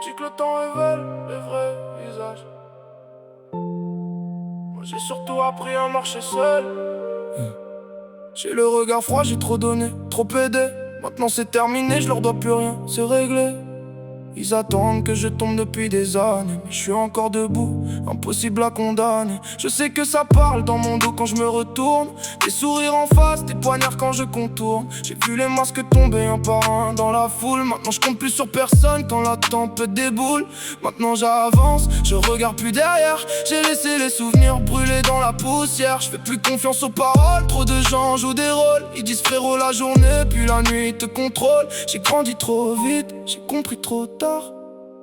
dis que le temps révèle les vrais visages. Moi j'ai surtout appris à marcher seul. J'ai le regard froid, j'ai trop donné, trop aidé. Maintenant c'est terminé, je leur dois plus rien, c'est réglé. Ils attendent que je tombe depuis des années, mais je suis encore debout, impossible à condamner. Je sais que ça parle dans mon dos quand je me retourne. Des sourires en face, des poignards quand je contourne. J'ai vu les masques tomber un par un dans la foule. Maintenant je compte plus sur personne quand la tempête déboule. Maintenant j'avance, je regarde plus derrière. J'ai laissé les souvenirs brûler dans la poussière. Je fais plus confiance aux paroles, trop de gens jouent des rôles. Ils disent frérot la journée, puis la nuit te contrôle. J'ai grandi trop vite, j'ai compris trop tard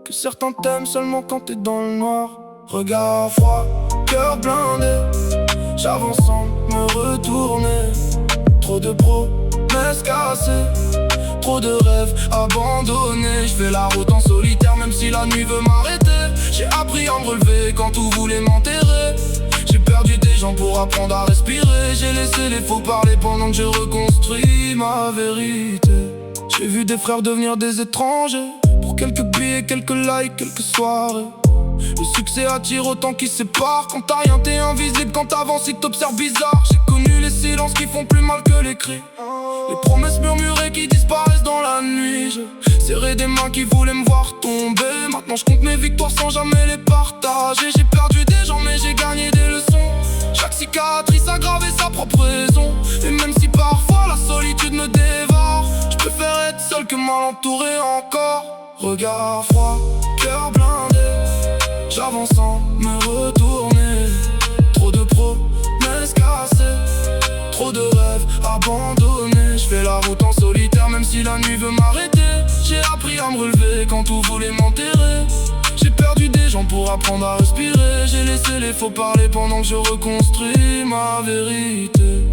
que certains t'aiment seulement quand t'es dans le noir. Regard froid, cœur blindé, j'avance sans me retourner. Trop de promesses cassées, trop de rêves abandonnés. Je fais la route en solitaire même si la nuit veut m'arrêter. J'ai appris à me relever quand tout voulait m'enterrer. J'ai perdu des gens pour apprendre à respirer. J'ai laissé les faux parler pendant que je reconstruis ma vérité. J'ai vu des frères devenir des étrangers pour quelques billets, quelques likes, quelques soirées. Le succès attire autant qu'il sépare. Quand t'as rien t'es invisible, quand t'avances ils t'observent bizarre. J'ai connu les silences qui font plus mal que les cris, les promesses murmurées qui disparaissent dans la nuit. Je serrais des mains qui voulaient me voir tomber. Maintenant je compte mes victoires sans jamais les partager. J'ai perdu des gens mais j'ai gagné des leçons. Chaque cicatrice a gravé sa propre raison. Et même si parfois la solitude me dévore, je préfère être seul que mal entouré encore. Regard froid, cœur blindé, j'avance sans me retourner. Trop de promesses cassées, trop de rêves abandonnés. Je fais la route en solitaire même si la nuit veut m'arrêter. J'ai appris à me relever quand tout voulait m'enterrer. J'ai perdu des gens pour apprendre à respirer. J'ai laissé les faux parler pendant que je reconstruis ma vérité.